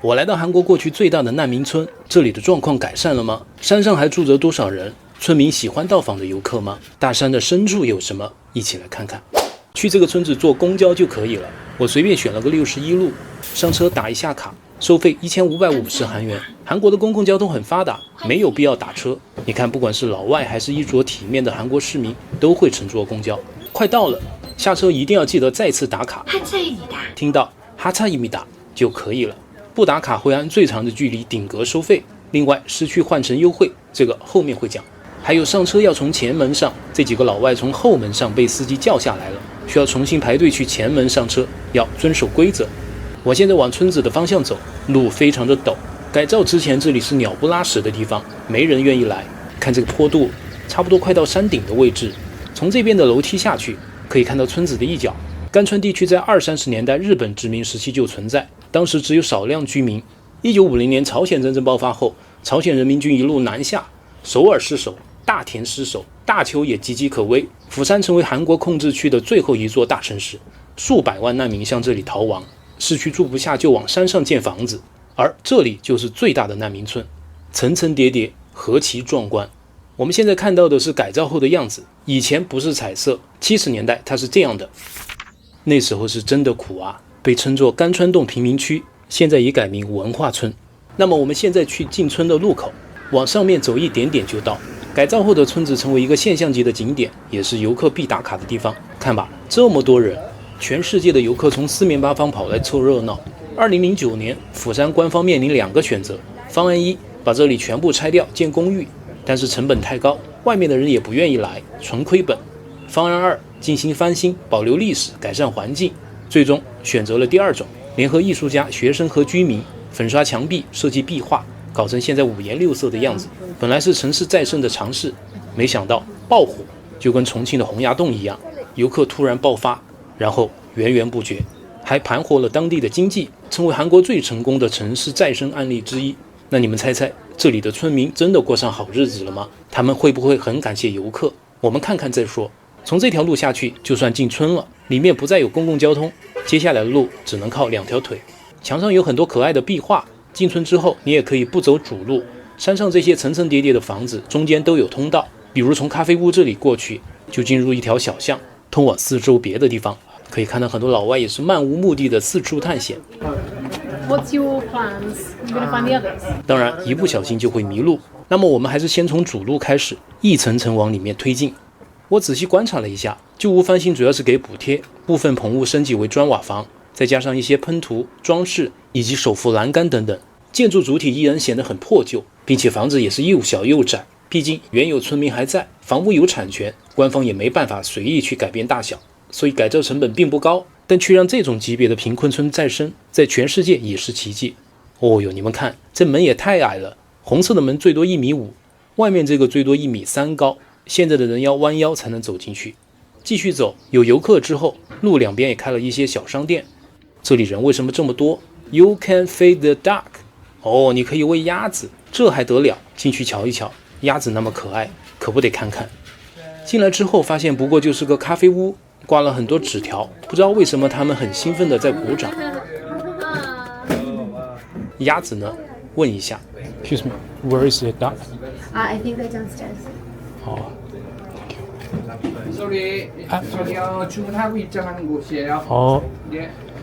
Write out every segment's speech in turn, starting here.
我来到韓國過去最大的難民村，這裡的狀況改善了嗎？山上還住着多少人？村民喜歡到訪的游客嗎？大山的深處有什麼？一起來看看。去這個村子坐公交就可以了，我隨便選了個61路，上車打一下卡，收費1550韓元。韓國的公共交通很發達，沒有必要打車。你看，不管是老外還是衣着體面的韓國市民，都會乘坐公交。快到了，下車一定要記得再次打卡。聽到哈차입니다就可以了。不打卡會按最長的距離頂格收費，另外失去換乘優惠，這個後面會講。還有上車要從前門上，這幾個老外從後門上被司機叫下來了，需要重新排隊去前門上車，要遵守規則。我現在往村子的方向走，路非常的陡，改造之前這裡是鳥不拉屎的地方，沒人願意來。看這個坡度，差不多快到山頂的位置，從這邊的樓梯下去，可以看到村子的一角。甘川地區在20-30年代日本殖民時期就存在，當時只有少量居民。1950年朝鮮戰爭爆發後，朝鮮人民軍一路南下，首爾失守，大田失守，大邱也岌岌可危，釜山成為韓國控制區的最後一座大城市，數百萬難民向這裡逃亡，市區住不下就往山上建房子，而這裡就是最大的難民村，層層疊疊，何其壯觀。我們現在看到的是改造後的樣子，以前不是彩色，70年代它是這樣的。那時候是真的苦啊，被稱作甘川洞貧民區，現在也改名文化村。那麼我們現在去進村的路口，往上面走一點點就到。改造後的村子成為一個現象級的景點，也是遊客必打卡的地方。看吧，這麼多人，全世界的遊客從四面八方跑來湊熱鬧。2009年，釜山官方面臨2個選擇：方案1，把這裡全部拆掉建公寓，但是成本太高，外面的人也不願意來，純虧本；方案2，進行翻新，保留歷史，改善環境。最終選擇了第2種，聯合藝術家、學生和居民粉刷牆壁，設計壁畫，搞成現在5顏6色的樣子。本來是城市再生的嘗試，沒想到爆火，就跟重慶的洪崖洞一樣，遊客突然爆發，然後源源不絕，還盤活了當地的經濟，成為韓國最成功的城市再生案例之一。那你們猜猜，這裡的村民真的過上好日子了嗎？他們會不會很感謝遊客？我們看看再說。從這條路下去就算進村了，裡面不再有公共交通，接下來的路只能靠2條腿。牆上有很多可愛的壁畫，進村之後你也可以不走主路，山上這些層層疊疊的房子中間都有通道，比如從咖啡屋這裡過去，就進入一條小巷，通往四周別的地方。可以看到很多老外也是漫無目的的四處探險。What's your plans? You're gonna find the others? 當然，一不小心就會迷路。那麼我們還是先從主路開始，一層層往裡面推進。我仔細觀察了一下，舊屋翻新主要是給補貼，部分棚屋升級為磚瓦房，再加上一些噴塗、裝飾以及手扶欄杆等等，建築主體依然顯得很破舊，並且房子也是又小又窄。畢竟原有村民還在，房屋有產權，官方也沒辦法隨意去改變大小，所以改造成本並不高，但卻讓這種級別的貧困村再生，在全世界也是奇蹟。哦喲，你們看，這門也太矮了，紅色的門最多1.5米，外面這個最多1.3米高。現在的人要彎腰才能走進去。繼續走，有遊客之後，路兩邊也開了一些小商店。這裡人為什麼這麼多？ You can feed the duck。 哦，你可以餵鴨子，這還得了？進去瞧一瞧，鴨子那麼可愛，可不得看看。進來之後發現不過就是個咖啡屋，掛了很多紙條，不知道為什麼他們很興奮地在鼓掌。鴨子呢？問一下。Excuse me, where is the duck? I think they're downstairs. Sorry, 주문하고 입장하는 곳이에요.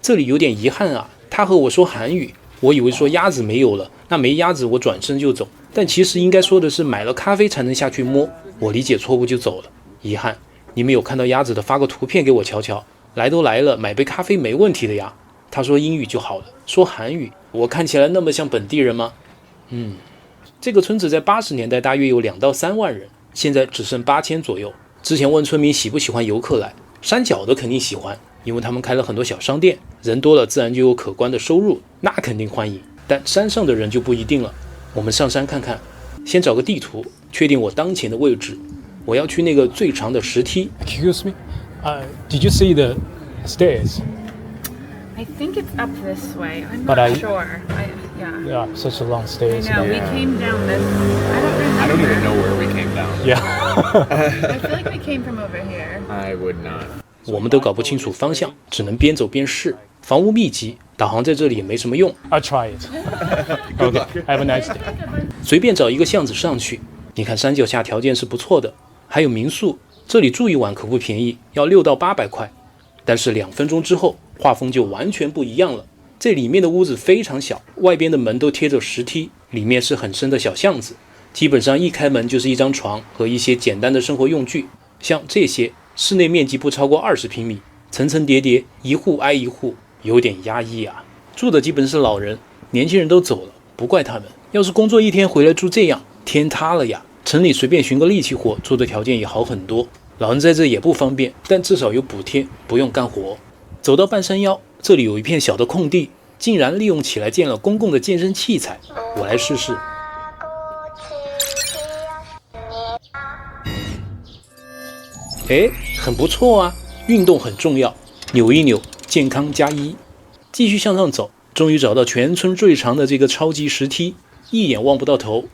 這裡有點遺憾啊，他和我說韓語，我以為說鴨子沒有了，那沒鴨子我轉身就走，但其實應該說的是買了咖啡才能下去摸，我理解錯誤就走了，遺憾。你們有看到鴨子的發個圖片給我瞧瞧，來都來了，買杯咖啡沒問題的呀。他說英語就好了，說韓語，我看起來那麼像本地人嗎？這個村子在80年代大約有2到3萬人，現在只剩8000左右。之前問村民喜不喜歡遊客來，山腳的肯定喜歡，因為他們開了很多小商店，人多了自然就有可觀的收入，那肯定歡迎。但山上的人就不一定了。我們上山看看，先找個地圖，確定我當前的位置。我要去那個最長的石梯。Excuse me, did you see the stairs? I think it's up this way. I'm But not sure. Yeah, such a long stairs. I know, we came down this. I don't even know where we came down. Yeah. I feel like we came from over here. I would not. 我們都搞不清楚方向，只能邊走邊試。房屋密集，導航在這裡也沒什麼用。I'll try it. Okay, have a nice day. 隨便找一個巷子上去，你看山腳下條件是不錯的，還有民宿，這裡住一晚可不便宜，要600到800塊。但是2分鐘之後，畫風就完全不一樣了。這裡面的屋子非常小，外邊的門都貼着石梯，裡面是很深的小巷子，基本上一開門就是一張床和一些簡單的生活用具，像這些，室內面積不超過20平米，層層疊疊，一戶挨一戶，有點壓抑啊。住的基本是老人，年輕人都走了，不怪他們。要是工作一天回來住這樣，天塌了呀！城裡隨便尋個力氣活，住的條件也好很多。老人在這也不方便，但至少有補貼，不用幹活。走到半山腰，這裡有一片小的空地，竟然利用起來建了公共的健身器材。我來試試。哎，很不錯啊，運動很重要，扭一扭，健康加1。繼續向上走，終於找到全村最長的這個超級石梯，一眼望不到頭。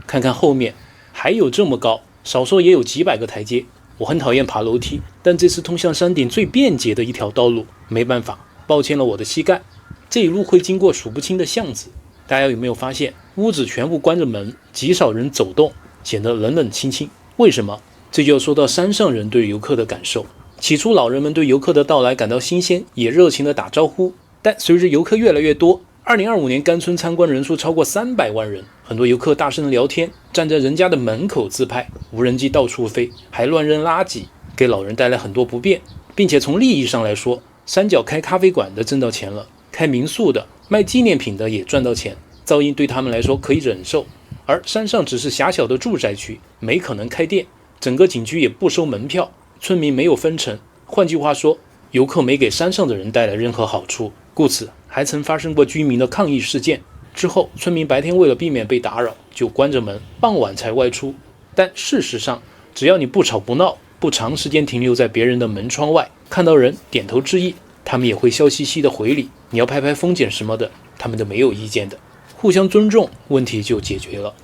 看看後面，還有這麼高，少說也有幾百個台階。我很討厭爬樓梯，但這是通向山頂最便捷的一條道路，沒辦法，抱歉了我的膝蓋。這一路會經過數不清的巷子，大家有沒有發現，屋子全部關着門，極少人走動，顯得冷冷清清。為什麼？這就要說到山上人對遊客的感受。起初老人們對遊客的到來感到新鮮，也熱情地打招呼，但隨着遊客越來越多，2025年甘村參觀人數超過300萬人，很多遊客大聲聊天，站在人家的門口自拍，無人機到處飛，還亂扔垃圾，給老人帶來很多不便。並且從利益上來說，山腳開咖啡館的掙到錢了，開民宿的、賣紀念品的也賺到錢，噪音對他們來說可以忍受。而山上只是狹小的住宅區，沒可能開店，整個景區也不收門票，村民沒有分成。換句話說，遊客沒給山上的人帶來任何好處，故此還曾發生過居民的抗議事件。之後村民白天為了避免被打擾，就關着門，傍晚才外出。但事實上，只要你不吵不鬧，不長時間停留在別人的門窗外，看到人點頭致意，他們也會笑嘻嘻的回禮。你要拍拍風景什麼的，他們都沒有意見的。互相尊重，問題就解決了。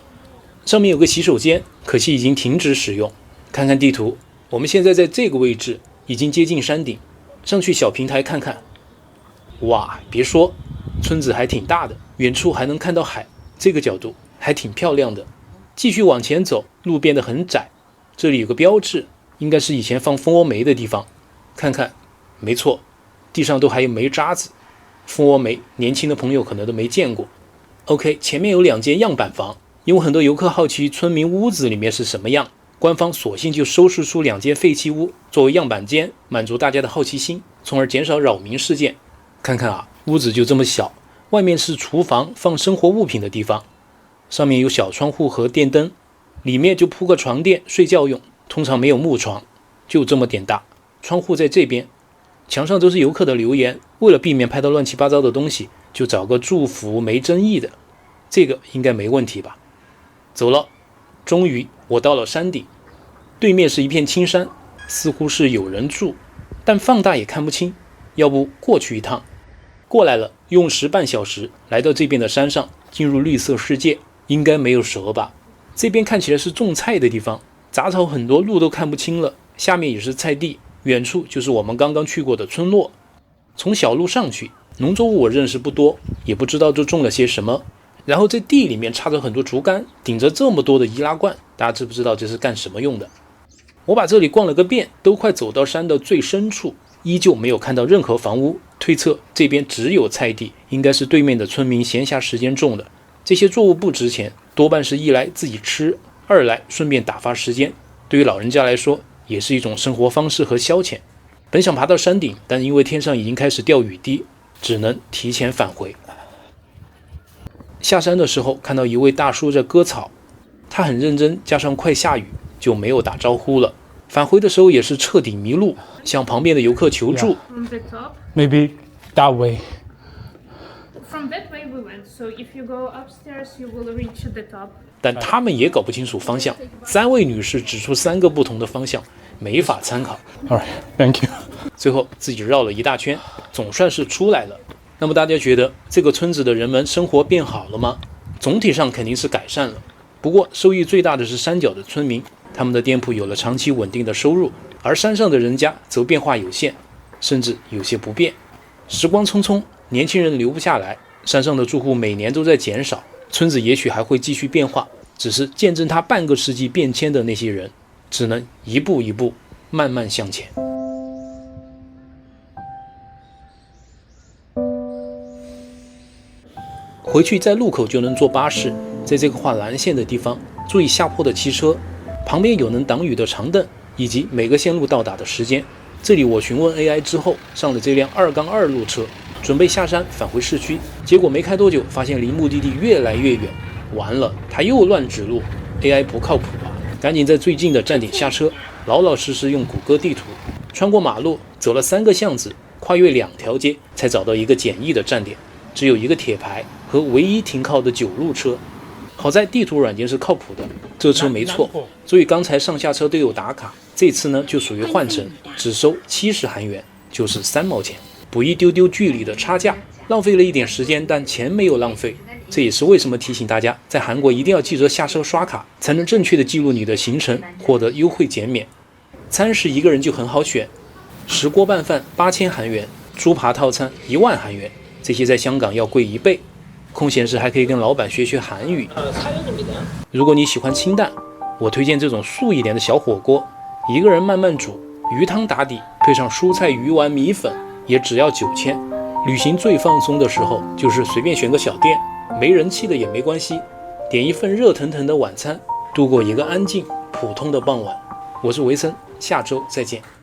上面有個洗手間，可惜已經停止使用。看看地圖，我們現在在這個位置，已經接近山頂，上去小平台看看。哇，別說，村子還挺大的，遠處還能看到海，這個角度還挺漂亮的。繼續往前走，路變得很窄，這裡有個標誌，應該是以前放蜂窩煤的地方。看看，沒錯，地上都還有煤渣子。蜂窩煤，年輕的朋友可能都沒見過。OK， 前面有2間樣板房，因為很多遊客好奇村民屋子裡面是什麼樣，官方索性就收拾出2間廢棄屋作為樣板間，滿足大家的好奇心，從而減少擾民事件。看看啊，屋子就這麼小，外面是廚房放生活物品的地方，上面有小窗戶和電燈，裡面就鋪個床墊睡覺用，通常沒有木床，就這麼點大。窗戶在這邊，牆上都是遊客的留言，為了避免拍到亂七八糟的東西，就找個祝福沒爭議的，這個應該沒問題吧。走了，終於我到了山頂，對面是一片青山，似乎是有人住，但放大也看不清，要不過去一趟。過來了，用時半小時來到這邊的山上，進入綠色世界，應該沒有蛇吧？這邊看起來是種菜的地方，雜草很多，路都看不清了，下面也是菜地，遠處就是我們剛剛去過的村落。從小路上去，農作物我認識不多，也不知道這種了些什麼。然後這地裡面插着很多竹竿，頂着這麼多的易拉罐，大家知不知道這是幹什麼用的？我把這裡逛了個遍，都快走到山的最深處，依舊沒有看到任何房屋，推測這邊只有菜地，應該是對面的村民閒暇時間種的。這些作物不值錢，多半是一來自己吃，二來順便打發時間，對於老人家來說也是一種生活方式和消遣。本想爬到山頂，但因為天上已經開始掉雨滴，只能提前返回。下山的時候看到一位大叔在割草，他很認真，加上快下雨就沒有打招呼了。返回的時候也是徹底迷路，向旁邊的遊客求助。From the top? Maybe that way. From that way we went, so if you go upstairs, you will reach the top. 但他們也搞不清楚方向，3位女士指出3個不同的方向，沒法參考。All right, thank you. 最後自己繞了一大圈，總算是出來了。那麼大家覺得這個村子的人們生活變好了嗎？總體上肯定是改善了，不過受益最大的是山腳的村民，他們的店鋪有了長期穩定的收入，而山上的人家則變化有限，甚至有些不便。時光匆匆，年輕人留不下來，山上的住戶每年都在減少，村子也許還會繼續變化，只是見證它半個世紀變遷的那些人，只能一步一步慢慢向前。回去在路口就能坐巴士，在这個畫藍線的地方，注意下坡的汽車，旁邊有能擋雨的長凳，以及每個線路到達的時間。這裡我詢問 AI 之後，上了這輛2-2路車，準備下山返回市區，結果沒開多久，發現離目的地越來越遠，完了，他又亂指路 ，AI 不靠譜吧？趕緊在最近的站點下車，老老實實用谷歌地圖穿過馬路，走了3個巷子，跨越2條街，才找到一個簡易的站點，只有一個鐵牌和唯一停靠的9路車。好在地圖軟件是靠譜的，這車沒錯，所以剛才上下車都有打卡。這次呢就屬於換乘，只收70韓元，就是3毛錢，補一丟丟距離的差價，浪費了一點時間，但錢沒有浪費。這也是為什麼提醒大家，在韓國一定要記得下車刷卡，才能正確的記錄你的行程，獲得優惠減免。餐食一個人就很好選，石鍋拌飯8000韓元，豬扒套餐1萬韓元，這些在香港要貴1倍。空閒時還可以跟老闆學學韓語。如果你喜歡清淡，我推薦這種素一點的小火鍋，一個人慢慢煮，魚湯打底，配上蔬菜、魚丸、米粉，也只要9000。旅行最放鬆的時候，就是隨便選個小店，沒人氣的也沒關係，點一份熱騰騰的晚餐，度過一個安靜普通的傍晚。我是維森，下周再見。